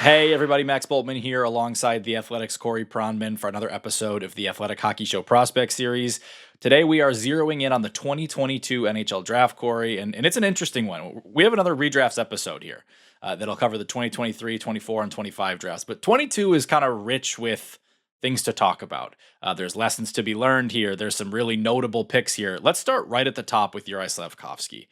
Hey everybody, Max Boltman here alongside the Athletics Corey Pronman for another episode of the Athletic Hockey Show Prospect Series. Today we are zeroing in on the 2022 NHL Draft, Corey, and it's an interesting one. We have another redrafts episode here that'll cover the 2023, 24, and 25 drafts, but 22 is kind of rich with things to talk about. There's lessons to be learned here. There's some really notable picks here. Let's start right at the top with Juraj Slafkovsky.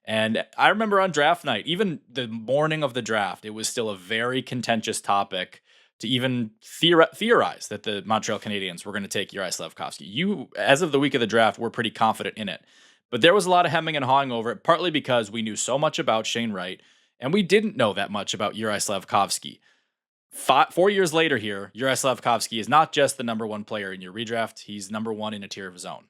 And I remember on draft night, even the morning of the draft, it was still a very contentious topic to even theorize that the Montreal Canadiens were going to take Juraj Slafkovsky. You, as of the week of the draft, were pretty confident in it. But there was a lot of hemming and hawing over it, partly because we knew so much about Shane Wright, and we didn't know that much about Juraj Slafkovsky. 4 years later here, Juraj Slafkovsky is not just the number one player in your redraft, he's number one in a tier of his own.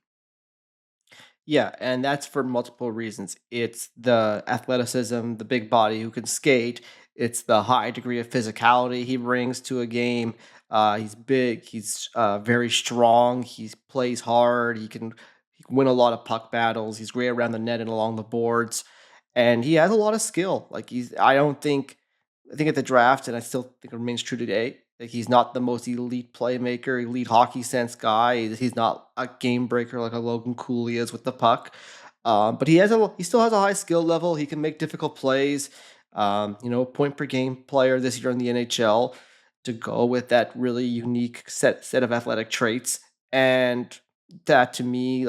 Yeah, and that's for multiple reasons. It's the athleticism, the big body who can skate. It's the high degree of physicality he brings to a game. He's big. He's very strong. He plays hard. He can win a lot of puck battles. He's great around the net and along the boards, and he has a lot of skill. Like he's, I don't think, I think at the draft, and I still think it remains true today. Like he's not the most elite playmaker, elite hockey sense guy. He's not a game breaker like a Logan Cooley is with the puck. But he still has a high skill level. He can make difficult plays. Point per game player this year in the NHL to go with that really unique set of athletic traits. And that to me,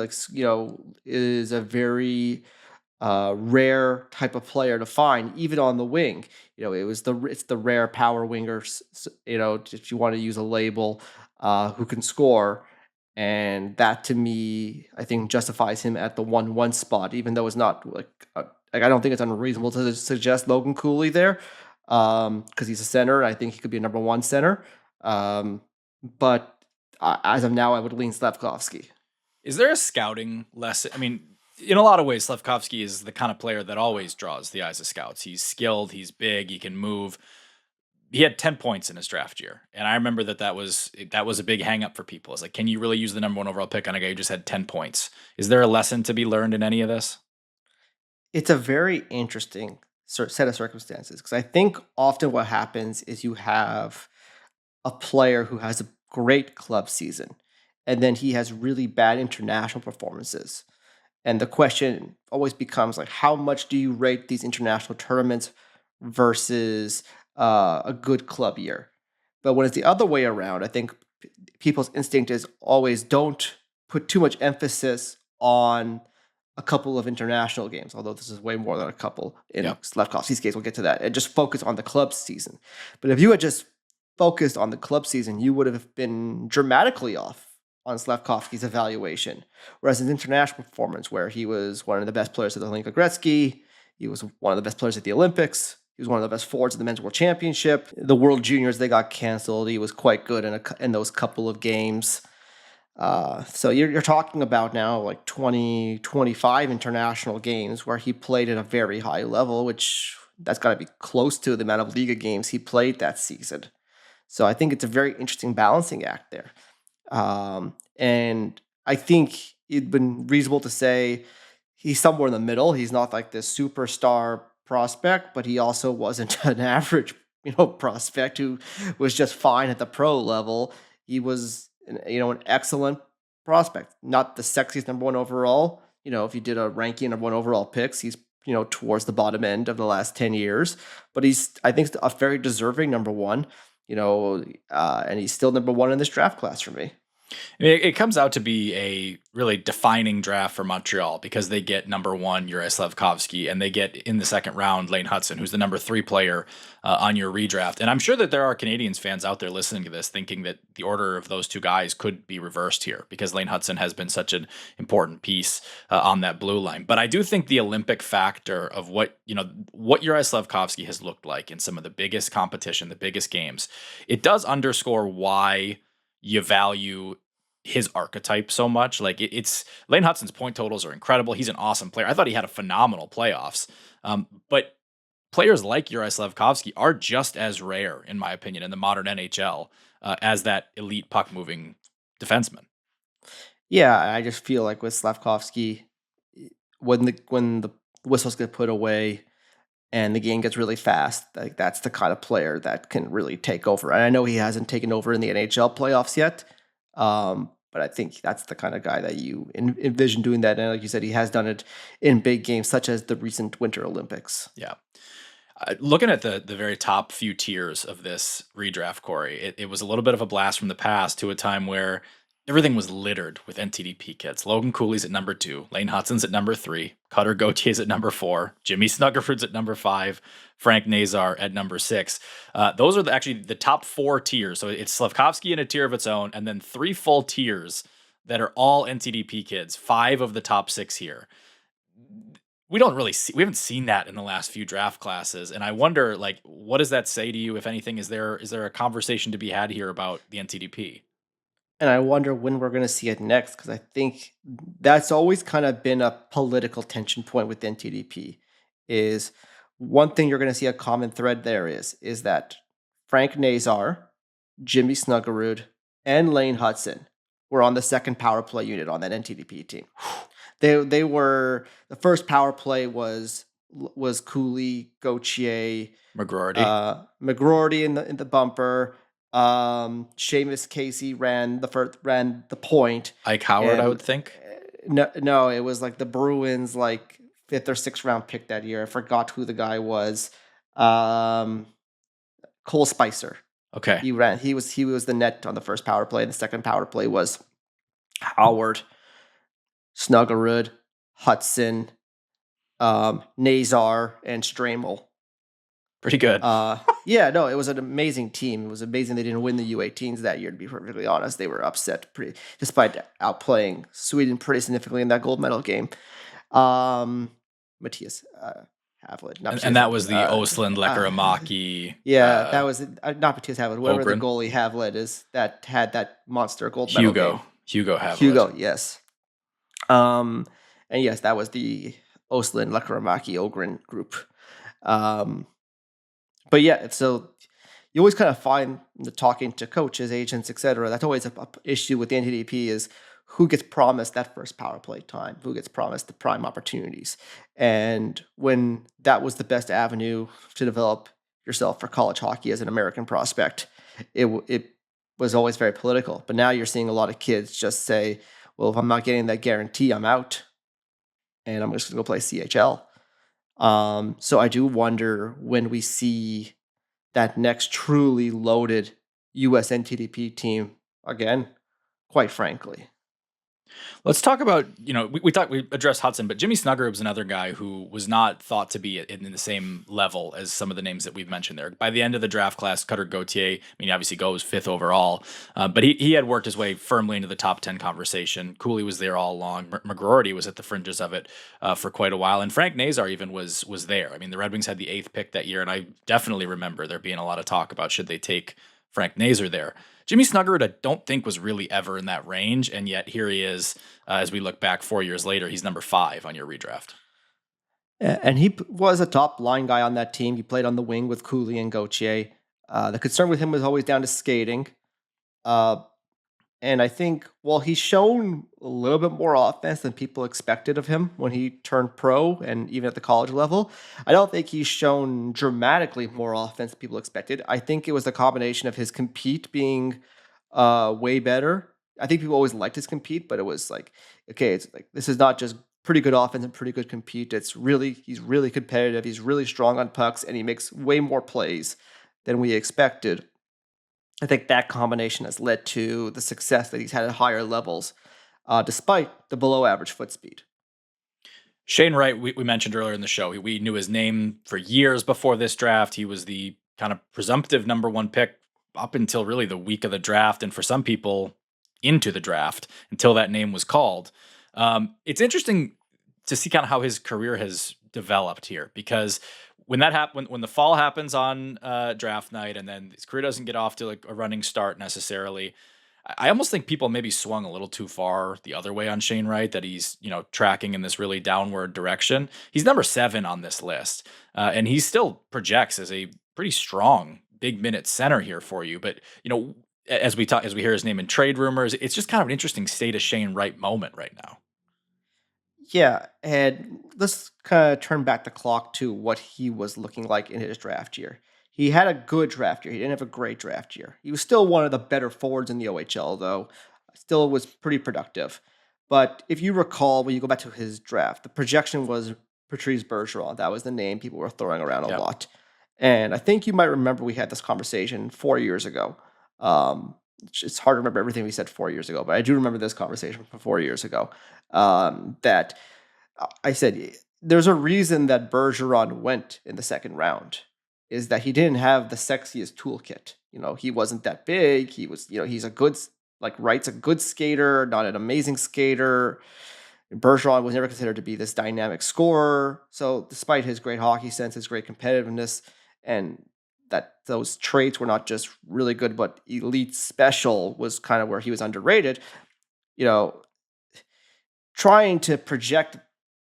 is a very rare type of player to find, even on the wing. It's the rare power winger. If you want to use a label, who can score, and that to me, I think justifies him at the 1-1 spot. Even though it's not like I don't think it's unreasonable to suggest Logan Cooley there, because he's a center. I think he could be a number one center. But as of now, I would lean Slafkovsky. Is there a scouting lesson? I mean, in a lot of ways, Slafkovsky is the kind of player that always draws the eyes of scouts. He's skilled, he's big, he can move. He had 10 points in his draft year, and I remember that was a big hang up for people. It's like, can you really use the number one overall pick on a guy who just had 10 points? Is there a lesson to be learned in any of this? It's a very interesting set of circumstances because I think often what happens is you have a player who has a great club season and then he has really bad international performances. And the question always becomes like, how much do you rate these international tournaments versus a good club year? But when it's the other way around, I think people's instinct is always don't put too much emphasis on a couple of international games, although this is way more than a couple in Yeah. Slavkovsky's case. We'll get to that. And just focus on the club season. But if you had just focused on the club season, you would have been dramatically off on Slavkovsky's evaluation. Whereas his international performance, where he was one of the best players at the Linka Gretzky, he was one of the best players at the Olympics, he was one of the best forwards at the Men's World Championship. The World Juniors, they got canceled. He was quite good in those couple of games. So you're talking about now like 20, 25 international games where he played at a very high level, which that's got to be close to the amount of Liga games he played that season. So I think it's a very interesting balancing act there. And I think it'd been reasonable to say he's somewhere in the middle. He's not like this superstar prospect, but he also wasn't an average, prospect who was just fine at the pro level. He was, an excellent prospect, not the sexiest number one overall. If you did a ranking of one overall picks, he's towards the bottom end of the last 10 years, but he's I think a very deserving number one. And he's still number one in this draft class for me. It comes out to be a really defining draft for Montreal because they get number one Juraj Slafkovsky and they get in the second round Lane Hutson, who's the number three player on your redraft. And I'm sure that there are Canadiens fans out there listening to this thinking that the order of those two guys could be reversed here because Lane Hutson has been such an important piece on that blue line. But I do think the Olympic factor of what Juraj Slafkovsky has looked like in some of the biggest competition, the biggest games, it does underscore why you value his archetype so much. Like it's Lane Hutson's point totals are incredible. He's an awesome player. I thought he had a phenomenal playoffs. But players like Juraj Slafkovsky are just as rare, in my opinion, in the modern NHL as that elite puck moving defenseman. Yeah, I just feel like with Slavkovsky, when the whistles get put away, and the game gets really fast, like that's the kind of player that can really take over. And I know he hasn't taken over in the NHL playoffs yet, but I think that's the kind of guy that you envision doing that. And like you said, he has done it in big games, such as the recent Winter Olympics. Yeah. Looking at the very top few tiers of this redraft, Corey, it was a little bit of a blast from the past to a time where everything was littered with NTDP kids. Logan Cooley's at number 2, Lane Hutson's at number 3, Cutter Gautier's at number 4, Jimmy Snuggerud's at number 5, Frank Nazar at number 6. Those are actually the top 4 tiers. So it's Slafkovsky in a tier of its own, and then 3 full tiers that are all NTDP kids. 5 of the top 6 here. We haven't seen that in the last few draft classes, and I wonder, like, what does that say to you, if anything? Is there a conversation to be had here about the NTDP? And I wonder when we're going to see it next, because I think that's always kind of been a political tension point with NTDP. Is one thing you're going to see a common thread there is that Frank Nazar, Jimmy Snuggerud, and Lane Hutson were on the second power play unit on that NTDP team. They were, the first power play was Cooley, Gauthier, McGroarty in the bumper. Seamus Casey ran the point. Ike Howard, I would think. No, it was like the Bruins, like 5th or 6th round pick that year. I forgot who the guy was. Cole Spicer. Okay. He was the net on the first power play, and the second power play was Howard, Snuggerud, Hutson, Nazar, and Stramel. Pretty good. Yeah, no, it was an amazing team. It was amazing they didn't win the U18s that year, to be perfectly honest. They were upset despite outplaying Sweden pretty significantly in that gold medal game. Matthias Havlid. And that was the Osland Lekkerimäki. Yeah, that was not Matthias Havlid. Whoever the goalie Havlid is that had that monster gold medal game. Hugo Havlid. Hugo, yes. And yes, that was the Osland Lekkerimäki Ogren group. But yeah, so you always kind of find the talking to coaches, agents, etc. That's always a issue with the NTDP is who gets promised that first power play time, who gets promised the prime opportunities. And when that was the best avenue to develop yourself for college hockey as an American prospect, it was always very political. But now you're seeing a lot of kids just say, well, if I'm not getting that guarantee, I'm out. And I'm just going to go play CHL. So I do wonder when we see that next truly loaded USNTDP team again, quite frankly. Let's talk about, we addressed Hutson, but Jimmy Snuggerud's another guy who was not thought to be in the same level as some of the names that we've mentioned there. By the end of the draft class, Cutter Gauthier, obviously goes 5th overall, but he had worked his way firmly into the top 10 conversation. Cooley was there all along. McGroarty was at the fringes of it for quite a while, and Frank Nazar even was there. The Red Wings had the 8th pick that year, and I definitely remember there being a lot of talk about should they take Frank Nazar there. Jimmy Snuggerud, I don't think was really ever in that range, and yet here he is. As we look back 4 years later, he's number 5 on your redraft. And he was a top line guy on that team. He played on the wing with Cooley and Gauthier. The concern with him was always down to skating. And I think, he's shown a little bit more offense than people expected of him when he turned pro and even at the college level. I don't think he's shown dramatically more offense than people expected. I think it was the combination of his compete being way better. I think people always liked his compete, but it was like, okay, it's like this is not just pretty good offense and pretty good compete. He's really competitive. He's really strong on pucks, and he makes way more plays than we expected. I think that combination has led to the success that he's had at higher levels, despite the below-average foot speed. Shane Wright, we mentioned earlier in the show, we knew his name for years before this draft. He was the kind of presumptive number 1 pick up until really the week of the draft, and for some people, into the draft until that name was called. It's interesting to see kind of how his career has developed here, because when the fall happens on draft night, and then his career doesn't get off to like a running start necessarily, I almost think people maybe swung a little too far the other way on Shane Wright, that he's tracking in this really downward direction. He's number 7 on this list, and he still projects as a pretty strong big minute center here for you. But as we hear his name in trade rumors, it's just kind of an interesting state of Shane Wright moment right now. Yeah, and let's kind of turn back the clock to what he was looking like in his draft year. He had a good draft year. He didn't have a great draft year. He was still one of the better forwards in the OHL, though. Still was pretty productive. But if you recall, when you go back to his draft, the projection was Patrice Bergeron. That was the name people were throwing around a Yep. lot. And I think you might remember we had this conversation 4 years ago. It's hard to remember everything we said 4 years ago, but I do remember this conversation from 4 years ago. That I said there's a reason that Bergeron went in the second round is that he didn't have the sexiest toolkit. He wasn't that big. He was, he's a good, like Wright's a good skater, not an amazing skater. Bergeron was never considered to be this dynamic scorer. So despite his great hockey sense, his great competitiveness, and that those traits were not just really good, but elite special was kind of where he was underrated. You know, trying to project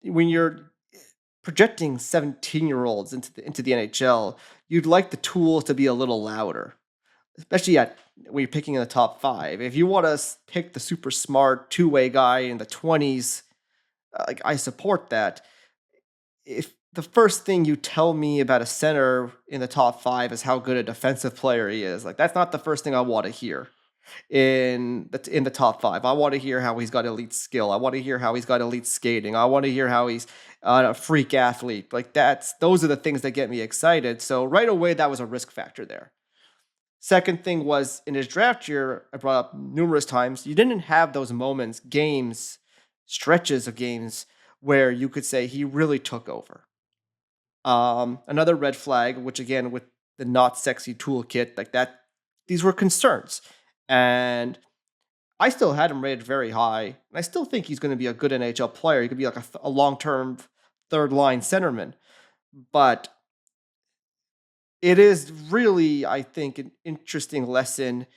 when you're projecting 17-year-olds into the NHL, you'd like the tools to be a little louder, especially when you're picking in the top five. If you want to pick the super smart two-way guy in the 20s, like I support that. If the first thing you tell me about a center in the top five is how good a defensive player he is, like that's not the first thing I want to hear in the top five. I want to hear how he's got elite skill. I want to hear how he's got elite skating. I want to hear how he's a freak athlete. Like those are the things that get me excited. So right away, that was a risk factor there. Second thing was in his draft year, I brought up numerous times, you didn't have those moments, games, stretches of games where you could say he really took over. Another red flag, which again, with the not sexy toolkit, like that, these were concerns. And I still had him rated very high. And I still think he's going to be a good NHL player. He could be like a long term third line centerman. But it is really, I think, an interesting lesson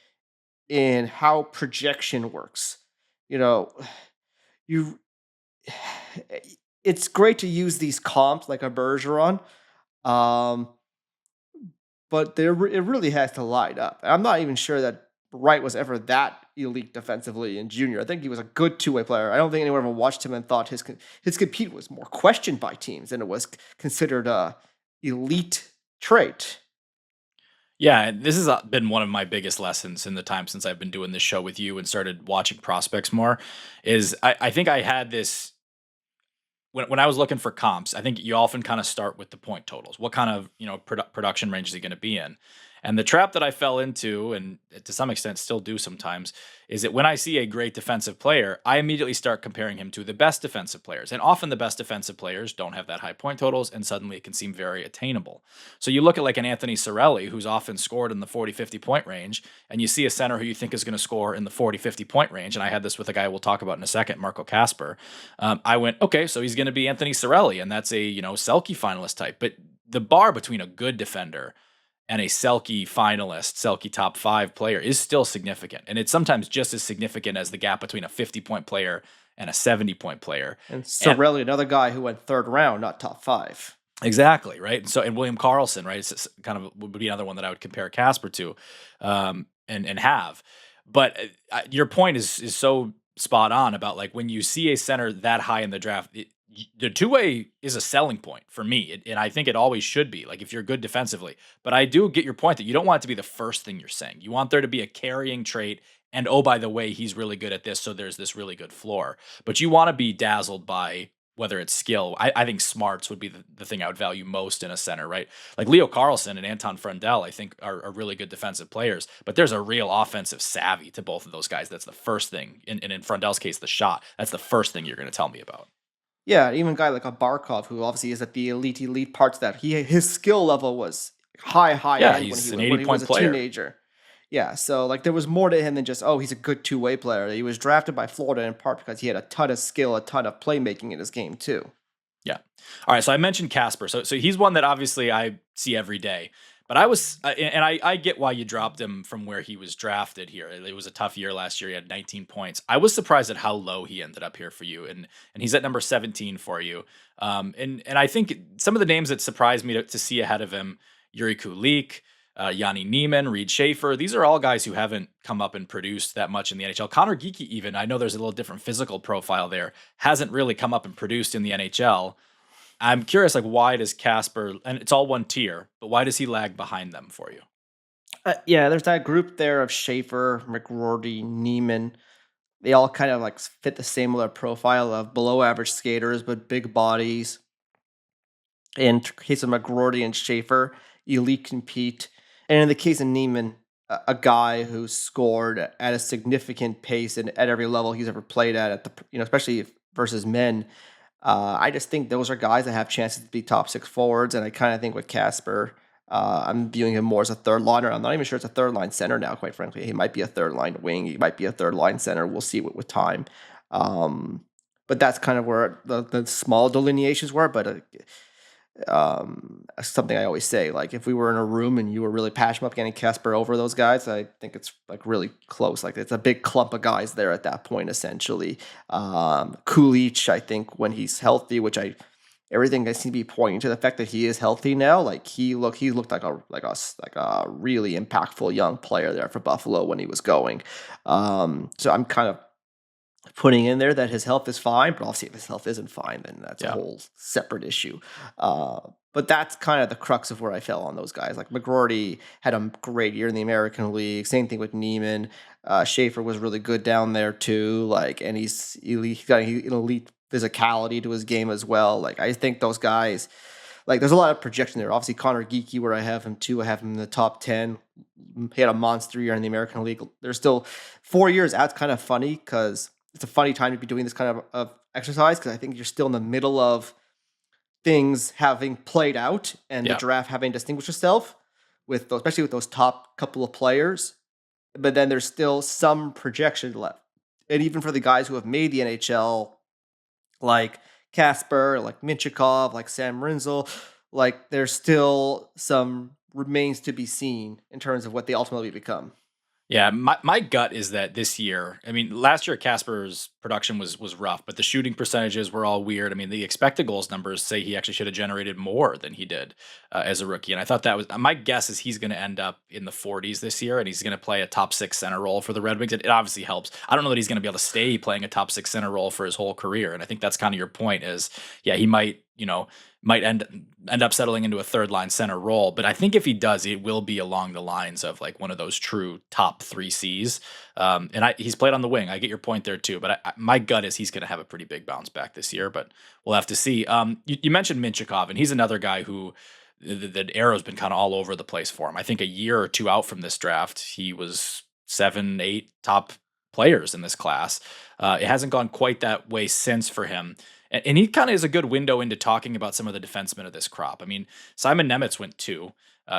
in how projection works. You know, you it's great to use these comps like a Bergeron, um, but it really has to line up. I'm not even sure that Wright was ever that elite defensively in junior. I think he was a good two-way player. I don't think anyone ever watched him and thought his compete was more questioned by teams than it was considered a elite trait. Yeah, this has been one of my biggest lessons in the time since I've been doing this show with you and started watching prospects more. Is I think I had this when I was looking for comps. I think you often kind of start with the point totals. What kind of production range is he going to be in? And the trap that I fell into, and to some extent still do sometimes, is that when I see a great defensive player, I immediately start comparing him to the best defensive players. And often the best defensive players don't have that high point totals, and suddenly it can seem very attainable. So you look at like an Anthony Cirelli, who's often scored in the 40, 50 point range, and you see a center who you think is going to score in the 40, 50 point range. And I had this with a guy we'll talk about in a second, Marco Kasper. I went, okay, so he's going to be Anthony Cirelli, and that's a, Selke finalist type. But the bar between a good defender and a Selke finalist, Selke top five player is still significant. And it's sometimes just as significant as the gap between a 50-point player and a 70-point player. And And Sorelli, another guy who went third round, not top five. exactly, right? And William Karlsson, right? It's kind of would be another one that I would compare Casper to, and have. But your point is so spot on about like when you see a center that high in the draft, the two-way is a selling point for me, and I think it always should be. Like if you're good defensively, but I do get your point that you don't want it to be the first thing you're saying. You want there to be a carrying trait, and oh by the way, he's really good at this, so there's this really good floor. But you want to be dazzled by whether it's skill. I think smarts would be the thing I would value most in a center, right? Like Leo Carlson and Anton Frundell, I think are really good defensive players, but there's a real offensive savvy to both of those guys. That's the first thing. And in Frundell's case, the shot. That's the first thing you're going to tell me about. Yeah, even a guy like a Barkov, who obviously is at the elite parts of that his skill level was high Yeah, end he's an when 80 he was point a player. teenager. Yeah, so like there was more to him than just he's a good two way player. He was drafted by Florida in part because he had a ton of skill, a ton of playmaking in his game too. Yeah. All right. So I mentioned Casper. So he's one that obviously I see every day. But I get why you dropped him from where he was drafted here. It was a tough year last year. He had 19 points. I was surprised at how low he ended up here for you, and he's at number 17 for you. And I think some of the names that surprised me to see ahead of him, Yuri Kulik, Yanni Neiman, Reed Schaefer. These are all guys who haven't come up and produced that much in the NHL. Connor Geekie, even, I know there's a little different physical profile there, hasn't really come up and produced in the NHL. I'm curious, like, why does Kasper, and it's all one tier, but why does he lag behind them for you? Yeah, there's that group there of Schaefer, McGroarty, Neiman. They all kind of like fit the similar profile of below average skaters, but big bodies. In case of McGroarty and Schaefer, elite compete. And in the case of Neiman, a guy who scored at a significant pace and at every level he's ever played at the especially versus men. I just think those are guys that have chances to be top six forwards, and I kind of think with Kasper, I'm viewing him more as a third liner. I'm not even sure it's a third line center now. Quite frankly, he might be a third line wing. He might be a third line center. We'll see with time. But that's kind of where the small delineations were. But something I always say, like if we were in a room and you were really passionate about getting Kasper over those guys, I think it's like really close. Like it's a big clump of guys there at that point, essentially. Kulich, I think when he's healthy, everything I seem to be pointing to the fact that he is healthy now. Like he looked like a really impactful young player there for Buffalo when he was going. So I'm kind of putting in there that his health is fine, but obviously if his health isn't fine, then that's a whole separate issue. But that's kind of the crux of where I fell on those guys. Like McGroarty had a great year in the American League. Same thing with Neiman. Schaefer was really good down there too. Like, and he's got an elite physicality to his game as well. Like, I think those guys, like, there's a lot of projection there. Obviously, Connor Geekie, where I have him too, I have him in the top 10. He had a monster year in the American League. There's still 4 years out. It's kind of funny because it's a funny time to be doing this kind of exercise because I think you're still in the middle of things having played out and the draft having distinguished itself especially with those top couple of players. But then there's still some projection left. And even for the guys who have made the NHL, like Kasper, like Minchikov, like Sam Rinzel, like there's still some remains to be seen in terms of what they ultimately become. Yeah, my gut is that this year, I mean, last year Kasper's production was rough, but the shooting percentages were all weird. I mean, the expected goals numbers say he actually should have generated more than he did as a rookie. And I thought that was, my guess is he's going to end up in the 40s this year, and he's going to play a top six center role for the Red Wings. It obviously helps. I don't know that he's going to be able to stay playing a top six center role for his whole career. And I think that's kind of your point is, yeah, he might end up settling into a third line center role. But I think if he does, it will be along the lines of like one of those true top 3Cs. He's played on the wing. I get your point there too. But my gut is he's going to have a pretty big bounce back this year. But we'll have to see. You mentioned Minchikov, and he's another guy who the arrow's been kind of all over the place for him. I think a year or two out from this draft, he was 7, 8 top players in this class. It hasn't gone quite that way since for him. And he kind of is a good window into talking about some of the defensemen of this crop. I mean, Simon Nemec went 2.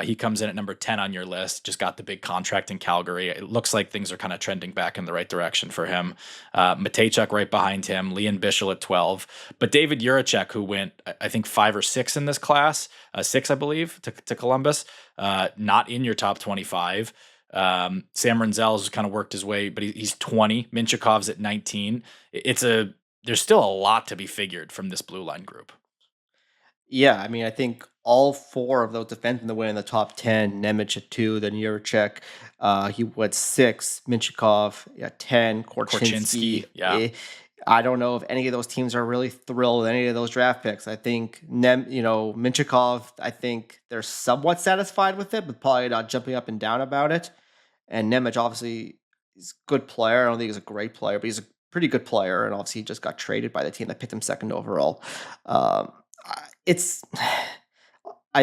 He comes in at number 10 on your list, just got the big contract in Calgary. It looks like things are kind of trending back in the right direction for him. Matejchuk right behind him, Leon Bichel at 12. But David Juracek, who went, I think, 5 or 6 in this class, 6, I believe, to Columbus, not in your top 25. Sam Rinzel's kind of worked his way, but he's 20. Minchikov's at 19. There's still a lot to be figured from this blue line group. Yeah, I mean, I think all 4 of those defensemen that went in the top 10, Nemec at 2, then Juracek, he went 6, Minchikov at 10, Korchinski. Yeah. I don't know if any of those teams are really thrilled with any of those draft picks. I think Minchikov, I think they're somewhat satisfied with it, but probably not jumping up and down about it. And Nemec, obviously, he's a good player. I don't think he's a great player, but he's a pretty good player, and obviously he just got traded by the team that picked him second overall. I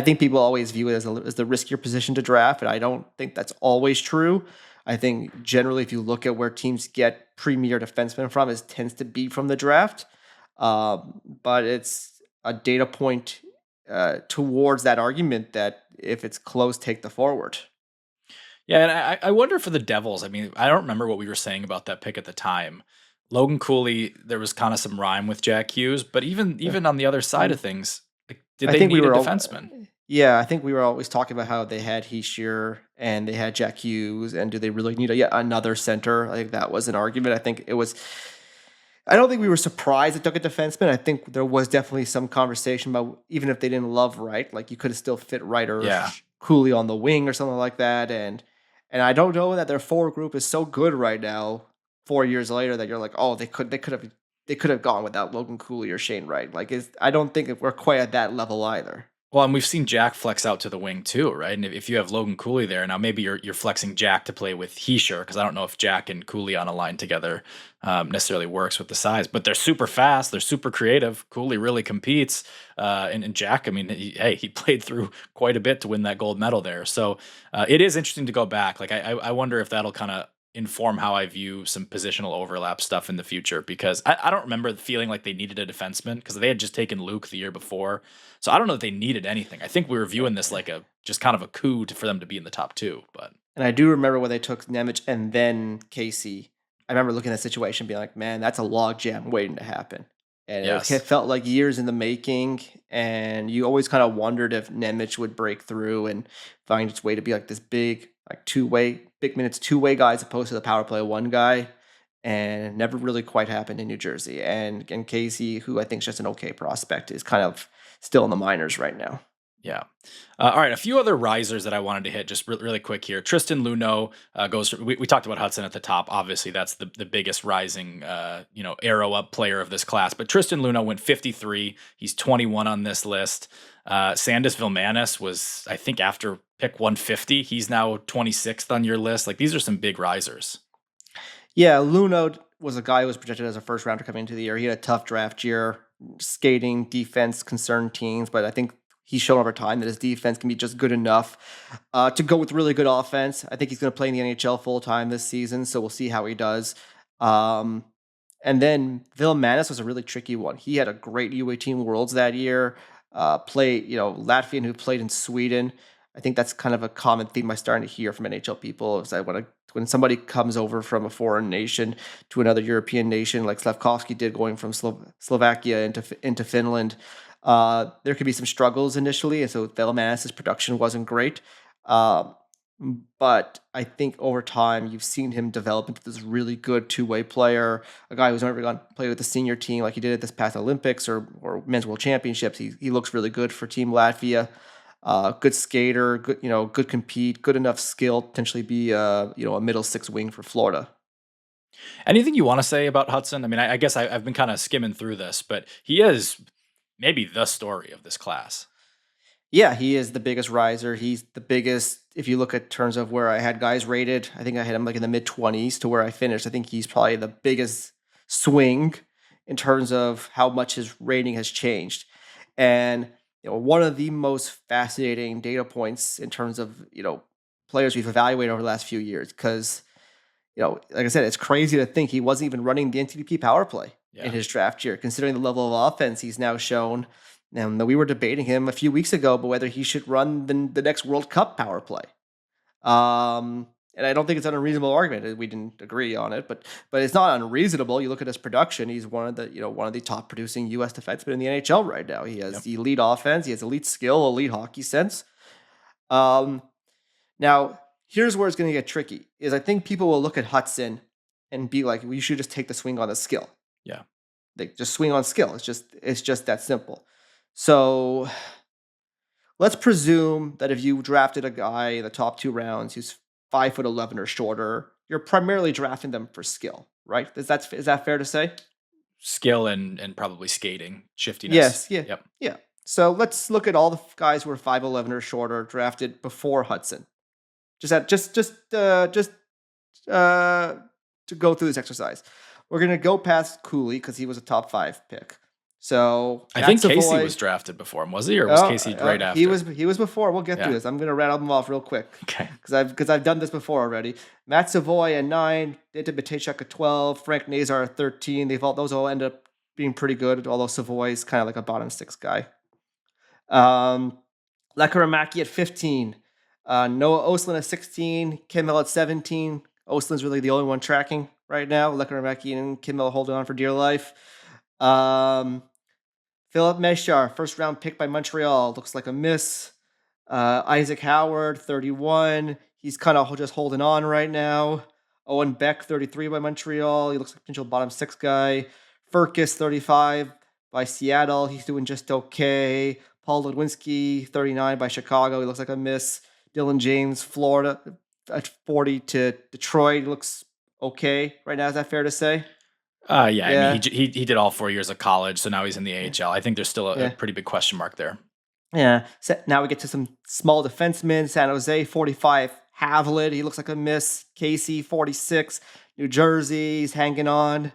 think people always view it as the riskier position to draft, and I don't think that's always true. I think generally, if you look at where teams get premier defensemen from, it tends to be from the draft. But it's a data point towards that argument that if it's close, take the forward. Yeah, and I wonder for the Devils. I mean, I don't remember what we were saying about that pick at the time. Logan Cooley, there was kind of some rhyme with Jack Hughes, but even on the other side of things, did they need a defenseman? Yeah, I think we were always talking about how they had Hischier and they had Jack Hughes, and do they really need yet another center? I think that was an argument. I don't think we were surprised it took a defenseman. I think there was definitely some conversation about even if they didn't love Wright, like you could have still fit Wright or Cooley on the wing or something like that. And I don't know that their forward group is so good right now, 4 years later, that you're like, oh, they could have gone without Logan Cooley or Shane Wright. Like, I don't think we're quite at that level either. Well, and we've seen Jack flex out to the wing too, right? And if you have Logan Cooley there, now maybe you're flexing Jack to play with Heischer, because I don't know if Jack and Cooley on a line together necessarily works with the size, but they're super fast, they're super creative. Cooley really competes, and Jack, I mean, he played through quite a bit to win that gold medal there. So it is interesting to go back. Like I wonder if that'll kind of inform how I view some positional overlap stuff in the future, because I don't remember feeling like they needed a defenseman, because they had just taken Luke the year before. So I don't know if they needed anything. I think we were viewing this like a just kind of a coup for them to be in the top two. But And I do remember when they took Nemec and then Casey. I remember looking at that situation, being like, "Man, that's a logjam waiting to happen." And yes, it felt like years in the making. And you always kind of wondered if Nemec would break through and find its way to be like this big, like big minutes two-way guy as opposed to the power play one guy. And it never really quite happened in New Jersey. And Casey, who I think is just an okay prospect, is kind of still in the minors right now. yeah. All right, a few other risers that I wanted to hit just really quick here. Tristan Luneau goes. We talked about Hutson at the top. Obviously, that's the biggest rising, arrow up player of this class. But Tristan Luneau went 53. He's 21 on this list. Sandis Vilmanis was, I think, after pick 150. He's now 26th on your list. Like, these are some big risers. Yeah, Luno was a guy who was projected as a first rounder coming into the year. He had a tough draft year, skating, defense, concerned teams, but I think he's shown over time that his defense can be just good enough to go with really good offense. I think he's going to play in the NHL full time this season, so we'll see how he does. Um, and then Vilmanis was a really tricky one. He had a great UA Team Worlds that year. Latvian who played in Sweden. I think that's kind of a common theme I'm starting to hear from NHL people. Is that when somebody comes over from a foreign nation to another European nation, like Slafkovsky did, going from Slovakia into Finland, there could be some struggles initially, and so Velmanis' production wasn't great. But I think over time you've seen him develop into this really good two-way player, a guy who's never gone to play with the senior team like he did at this past Olympics or Men's World Championships. He looks really good for Team Latvia. Good skater, good compete, good enough skill, potentially be a middle six wing for Florida. Anything you want to say about Hutson? I mean, I guess I've been kind of skimming through this, but he is maybe the story of this class. Yeah, he is the biggest riser. He's the biggest. If you look at terms of where I had guys rated, I think I had him like in the mid-20s to where I finished. I think he's probably the biggest swing in terms of how much his rating has changed. And one of the most fascinating data points in terms of players we've evaluated over the last few years, because like I said, it's crazy to think he wasn't even running the NTDP power play in his draft year, considering the level of offense he's now shown. And we were debating him a few weeks ago, but whether he should run the next World Cup power play. And I don't think it's an unreasonable argument. We didn't agree on it, but it's not unreasonable. You look at his production; he's one of the top producing U.S. defensemen in the NHL right now. He has elite offense, he has elite skill, elite hockey sense. Now here's where it's going to get tricky: is I think people will look at Hutson and be like, "We should just take the swing on the skill." Yeah, they just swing on skill. It's just that simple. So let's presume that if you drafted a guy in the top 2 rounds who's 5'11" or shorter, you're primarily drafting them for skill, right? Is that fair to say? Skill and probably skating, shiftiness. Yes. Yeah. Yep. Yeah. So let's look at all the guys who are 5'11" or shorter drafted before Hutson. Just to go through this exercise, we're gonna go past Cooley because he was a top 5 pick. So I think Casey was drafted before him, was he, or was Casey right after? He was before. We'll get through this. I'm going to rattle them off real quick. Okay. Because I've done this before already. Matt Savoy at 9, Dante Matejchuk at 12, Frank Nazar at 13. Those all end up being pretty good, although Savoy's kind of like a bottom 6 guy. Lekaramaki at 15, Noah Ostlund at 16, Kimmel at 17. Ostlund's really the only one tracking right now. Lekaramaki and Kimmel holding on for dear life. Philip Meshar, first round pick by Montreal, looks like a miss. Isaac Howard, 31. He's kind of just holding on right now. Owen Beck, 33 by Montreal. He looks like a potential bottom 6 guy. Furcus, 35 by Seattle. He's doing just okay. Paul Ludwinski, 39 by Chicago. He looks like a miss. Dylan James, Florida, at 40 to Detroit. Looks okay right now. Is that fair to say? Yeah, I mean, Yeah. he did all 4 years of college, so now he's in the AHL. I think there's still a Yeah. pretty big question mark there. Yeah. So now we get to some small defensemen. San Jose, 45. Havlet, he looks like a miss. Casey, 46. New Jersey, he's hanging on.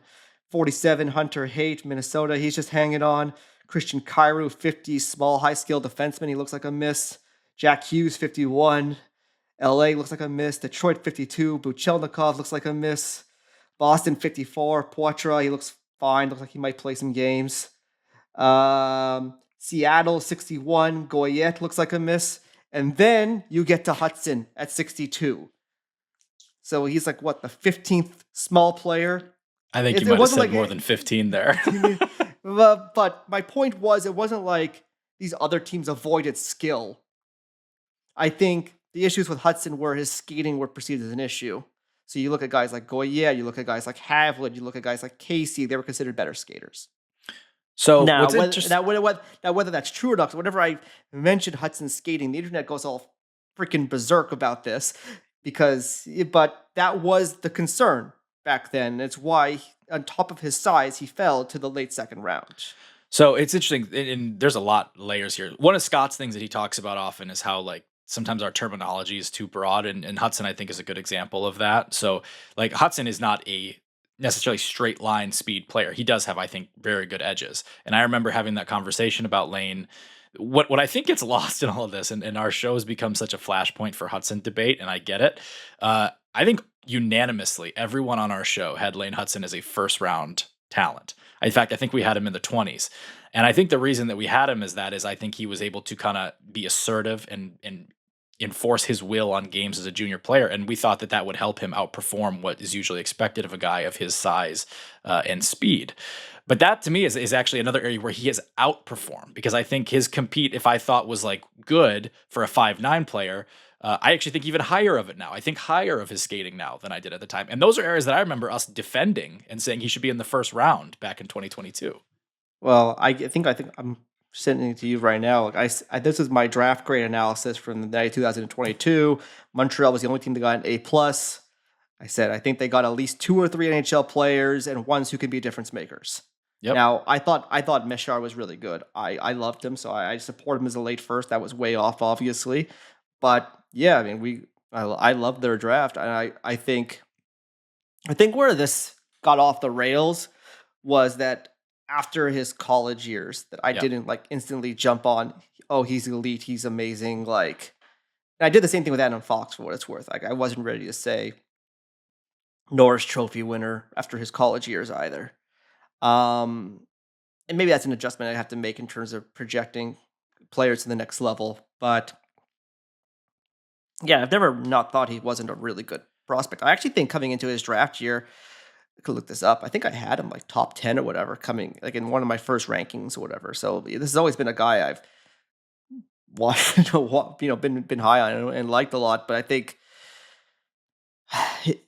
47. Hunter Haight, Minnesota, he's just hanging on. Christian Cairo, 50. Small, high skill defenseman, he looks like a miss. Jack Hughes, 51. LA looks like a miss. Detroit, 52. Buchelnikov looks like a miss. Boston, 54. Poitras, he looks fine. Looks like he might play some games. Seattle 61, Goyette looks like a miss. And then you get to Hutson at 62. So he's like, what, the 15th small player? I think you might have said more than 15 there. But my point was, it wasn't like these other teams avoided skill. I think the issues with Hutson were his skating were perceived as an issue. So you look at guys like Goyette, you look at guys like Havlet, you look at guys like Casey, they were considered better skaters. So now, what's interesting? Whether that's true or not, whenever I mention Hudson's skating, the internet goes all freaking berserk about this but that was the concern back then. It's why, on top of his size, he fell to the late second round. So it's interesting, and there's a lot layers here. One of Scott's things that he talks about often is how like sometimes our terminology is too broad, and Hutson I think is a good example of that. So like Hutson is not a necessarily straight line speed player. He does have, I think, very good edges. And I remember having that conversation about Lane. What I think gets lost in all of this, and our show has become such a flashpoint for Hutson debate, and I get it. I think unanimously, everyone on our show had Lane Hutson as a first round talent. In fact, I think we had him in the 20s. And I think the reason that we had him is I think he was able to kind of be assertive and enforce his will on games as a junior player. And we thought that would help him outperform what is usually expected of a guy of his size and speed. But that to me is actually another area where he has outperformed, because I think his compete, if I thought was like good for a 5'9" player, I actually think even higher of it now. I think higher of his skating now than I did at the time. And those are areas that I remember us defending and saying he should be in the first round back in 2022. Well, I think I'm sending it to you right now. Like this is my draft grade analysis from the night 2022. Montreal was the only team that got an A+. I said I think they got at least 2 or 3 NHL players and ones who can be difference makers. Yep. Now I thought Meshar was really good. I loved him, so I support him as a late first. That was way off, obviously, but yeah, I mean I love their draft, and I think where this got off the rails was that after his college years that I didn't like instantly jump on, oh, he's elite, he's amazing. Like, and I did the same thing with Adam Fox for what it's worth. Like, I wasn't ready to say Norris Trophy winner after his college years either. And maybe that's an adjustment I have to make in terms of projecting players to the next level. But yeah, I've never not thought he wasn't a really good prospect. I actually think coming into his draft year, I could look this up. I think I had him like top 10 or whatever, coming like in one of my first rankings or whatever. So this has always been a guy I've watched, been high on and liked a lot. But I think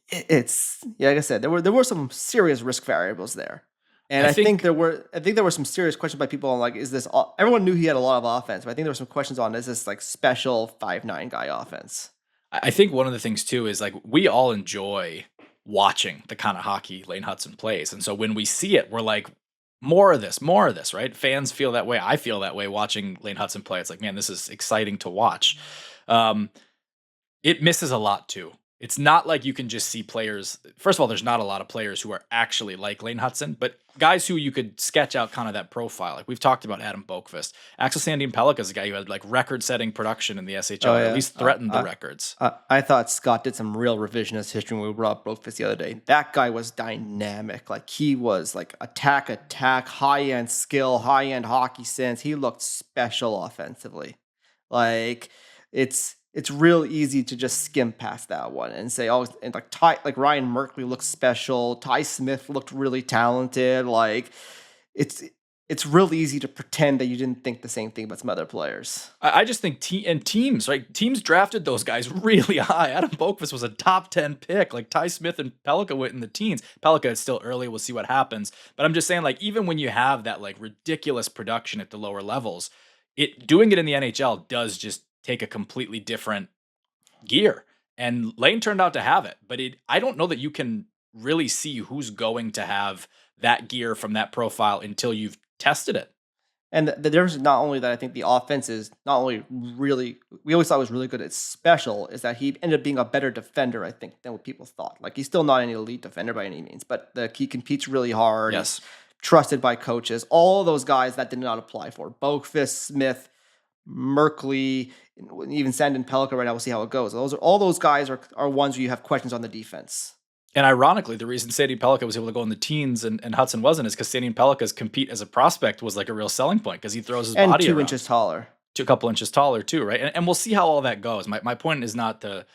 it's like I said, there were some serious risk variables there, and I think there were some serious questions by people on like, is this? Everyone knew he had a lot of offense, but I think there were some questions on, is this like special 5'9" guy offense? I think one of the things too is like we all enjoy watching the kind of hockey Lane Hutson plays. And so when we see it, we're like, more of this, right? Fans feel that way. I feel that way watching Lane Hutson play. It's like, man, this is exciting to watch. It misses a lot too. It's not like you can just see players. First of all, there's not a lot of players who are actually like Lane Hutson, but guys who you could sketch out kind of that profile. Like we've talked about Adam Boqvist. Axel Sandin Pellikka is a guy who had like record-setting production in the SHL, or at least threatened the records. I thought Scott did some real revisionist history when we brought up Boqvist the other day. That guy was dynamic. Like he was like attack, high-end skill, high-end hockey sense. He looked special offensively. Like it's real easy to just skim past that one and say, oh, and like Ryan Merkley looked special. Ty Smith looked really talented. Like it's real easy to pretend that you didn't think the same thing about some other players. I just think teams, right? Teams drafted those guys really high. Adam Boqvist was a top 10 pick. Like Ty Smith and Pellikka went in the teens. Pellikka is still early. We'll see what happens. But I'm just saying, like, even when you have that like ridiculous production at the lower levels, doing it in the NHL does just take a completely different gear. And Lane turned out to have it, but I don't know that you can really see who's going to have that gear from that profile until you've tested it. And the difference is not only that I think the offense is not only really, we always thought was really good at special, is that he ended up being a better defender, I think, than what people thought. Like, he's still not an elite defender by any means, but he competes really hard. Yes. He's trusted by coaches. All those guys that did not apply for. Boakfist, Smith, Merkley, even Sandin Pellikka right now, we'll see how it goes. All those guys are ones where you have questions on the defense. And ironically, the reason Sandin Pellikka was able to go in the teens and Hutson wasn't is because Sandin Pellikka's compete as a prospect was like a real selling point because he throws his body and 2 around. inches taller. A couple inches taller too, right? And we'll see how all that goes. My point is not to,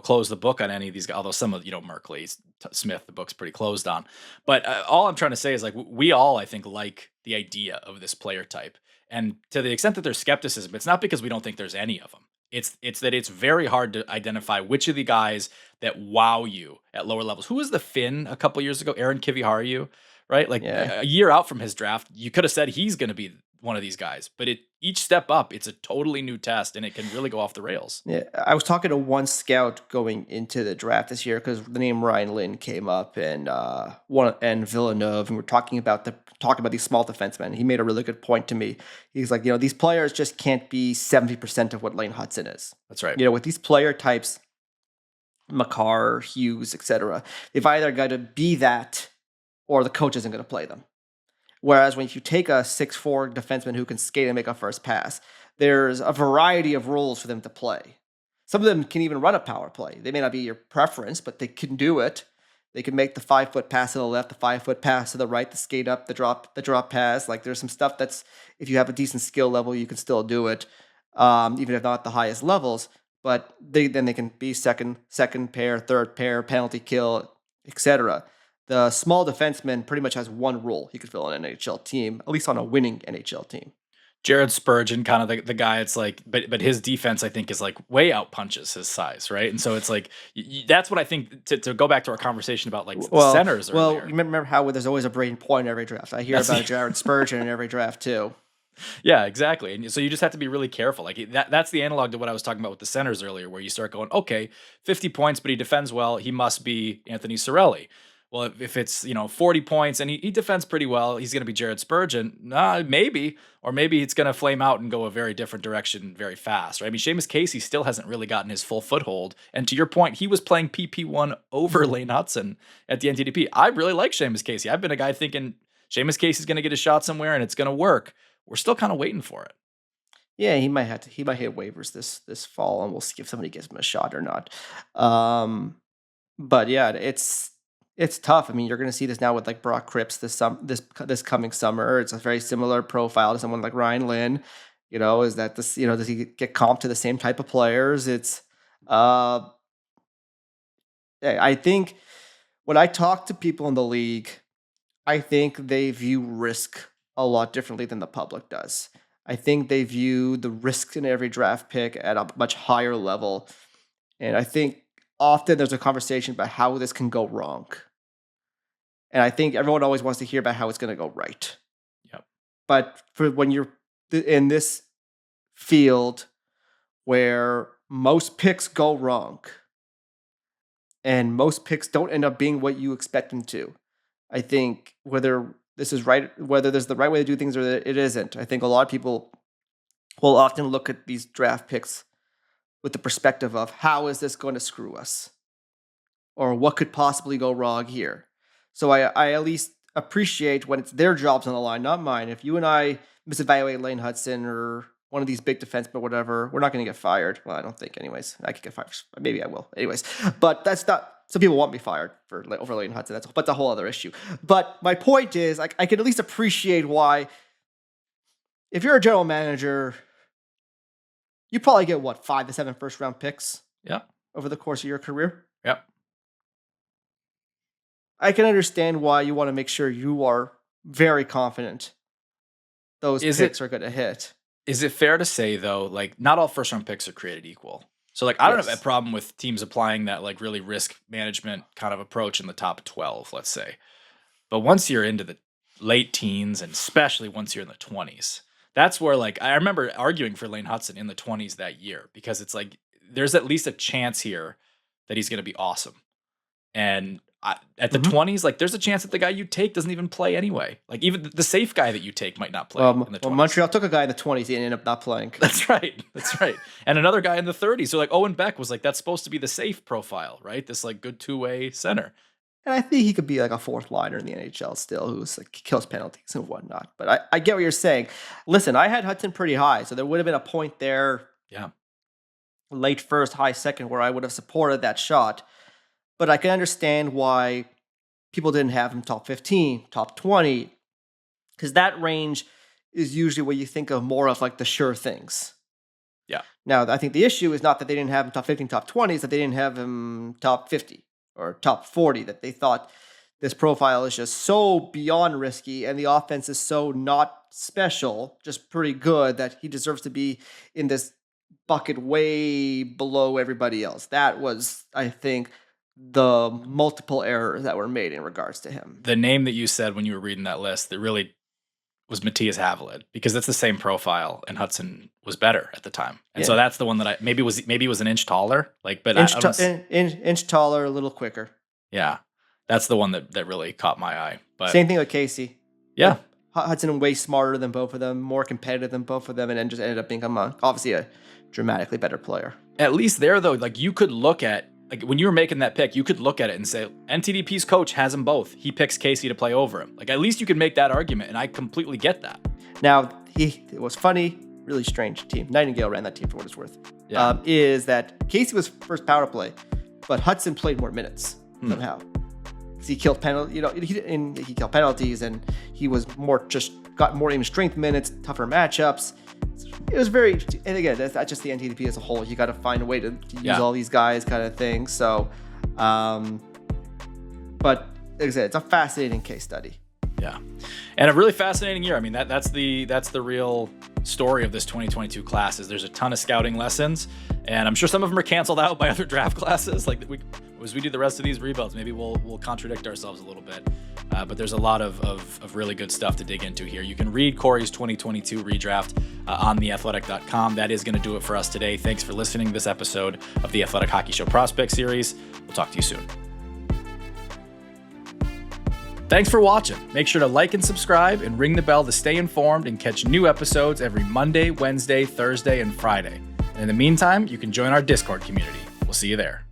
close the book on any of these guys, although some of, Merkley, Smith, the book's pretty closed on. But all I'm trying to say is, like, we all, I think, like the idea of this player type. And to the extent that there's skepticism, it's not because we don't think there's any of them. It's that it's very hard to identify which of the guys that wow you at lower levels. Who was the Finn a couple years ago? Aaron Kiviharju, right? Like, a year out from his draft, you could have said he's going to be one of these guys, but each step up, it's a totally new test, and it can really go off the rails. Yeah, I was talking to one scout going into the draft this year because the name Ryan Lynn came up, and Villeneuve, and we're talking about these small defensemen. He made a really good point to me. He's like, these players just can't be 70% of what Lane Hutson is. That's right. With these player types, Makar, Hughes, etc., they've either got to be that, or the coach isn't going to play them. Whereas if you take a 6'4" defenseman who can skate and make a first pass, there's a variety of roles for them to play. Some of them can even run a power play. They may not be your preference, but they can do it. They can make the 5-foot pass to the left, the 5-foot pass to the right, the skate up, the drop pass. Like, there's some stuff that's, if you have a decent skill level, you can still do it, even if not at the highest levels. But they can be second pair, third pair, penalty kill, etc. The small defenseman pretty much has one role he could fill in an NHL team, at least on a winning NHL team. Jared Spurgeon, kind of the guy. It's like, but his defense, I think, is like way out punches his size, right? And so it's like that's what I think. To go back to our conversation about like centers. Well, earlier. You remember how there's always a Braden Point in every draft. I hear about Jared Spurgeon in every draft too. Yeah, exactly. And so you just have to be really careful. Like that's the analog to what I was talking about with the centers earlier, where you start going, okay, 50 points, but he defends well. He must be Anthony Cirelli. Well, if it's 40 points and he defends pretty well, he's going to be Jared Spurgeon. Maybe, or maybe it's going to flame out and go a very different direction very fast. Right? I mean, Seamus Casey still hasn't really gotten his full foothold. And to your point, he was playing PP1 over Lane Hutson at the NTDP. I really like Seamus Casey. I've been a guy thinking Seamus Casey's going to get a shot somewhere and it's going to work. We're still kind of waiting for it. Yeah, he might hit waivers this fall, and we'll see if somebody gives him a shot or not. But yeah, it's tough. I mean, you're going to see this now with like Brock Cripps this coming summer. It's a very similar profile to someone like Ryan Lynn. Is that this? Does he get comped to the same type of players? It's I think when I talk to people in the league, I think they view risk a lot differently than the public does. I think they view the risk in every draft pick at a much higher level. And I think often there's a conversation about how this can go wrong. And I think everyone always wants to hear about how it's going to go right. Yep. But for when you're in this field where most picks go wrong and most picks don't end up being what you expect them to, I think whether there's the right way to do things or it isn't, I think a lot of people will often look at these draft picks with the perspective of how is this going to screw us? Or what could possibly go wrong here? So I at least appreciate when it's their jobs on the line, not mine. If you and I misevaluate Lane Hutson or one of these big defensemen or whatever, we're not going to get fired. Well, I don't think anyways. I could get fired. Maybe I will. Anyways, but that's not... Some people want me fired for over Lane Hutson. That's a whole other issue. But my point is, I can at least appreciate why, if you're a general manager, you probably get 5 to 7 first round picks. Yeah. Over the course of your career. Yep. I can understand why you want to make sure you are very confident those picks are going to hit. Is it fair to say though, like not all first round picks are created equal? So like I don't have a problem with teams applying that like really risk management kind of approach in the top 12, let's say. But once you're into the late teens and especially once you're in the 20s, that's where like I remember arguing for Lane Hutson in the 20s that year because it's like there's at least a chance here that he's going to be awesome. And at the 20s, like there's a chance that the guy you take doesn't even play anyway. Like even the safe guy that you take might not play in the 20s. Well, Montreal took a guy in the 20s and ended up not playing. That's right. And another guy in the 30s. So like Owen Beck was like, that's supposed to be the safe profile, right? This like good two-way center. And I think he could be like a fourth liner in the NHL still, who's like kills penalties and whatnot. But I get what you're saying. Listen, I had Hutson pretty high, so there would have been a point there. Yeah. Late first, high second, where I would have supported that shot. But I can understand why people didn't have him top 15, top 20, because that range is usually what you think of more of like the sure things. Yeah. Now, I think the issue is not that they didn't have him top 15, top 20, is that they didn't have him top 50 or top 40, that they thought this profile is just so beyond risky and the offense is so not special, just pretty good, that he deserves to be in this bucket way below everybody else. That was, I think, the multiple errors that were made in regards to him. The name that you said when you were reading that list that really was Matthias Havelid, because that's the same profile and Hutson was better at the time. And so that's the one that maybe was an inch taller, like, but inch taller, a little quicker. Yeah. That's the one that really caught my eye. But same thing with Casey. Yeah. Hutson way smarter than both of them, more competitive than boff of them, and then just ended up being obviously a dramatically better player. At least there though, like you could look at, like when you were making that pick, you could look at it and say, NTDP's coach has them both. He picks Casey to play over him. Like at least you could make that argument, and I completely get that. Now, it was funny, really strange team. Nightingale ran that team for what it's worth. Yeah. Is that Casey was first power play, but Hutson played more minutes somehow. He killed he killed penalties, and he was got more even strength minutes, tougher matchups. It was very, and again, that's just the NTDP as a whole. You got to find a way to use all these guys, kind of thing. So, but like I said, it's a fascinating case study. Yeah, and a really fascinating year. I mean, that's the real story of this 2022 class. Is there's a ton of scouting lessons, and I'm sure some of them are canceled out by other draft classes. Like as we do the rest of these rebuilds, maybe we'll contradict ourselves a little bit. But there's a lot of really good stuff to dig into here. You can read Corey's 2022 redraft on theathletic.com. That is going to do it for us today. Thanks for listening to this episode of the Athletic Hockey Show Prospect Series. We'll talk to you soon. Thanks for watching. Make sure to like and subscribe and ring the bell to stay informed and catch new episodes every Monday, Wednesday, Thursday, and Friday. And in the meantime, you can join our Discord community. We'll see you there.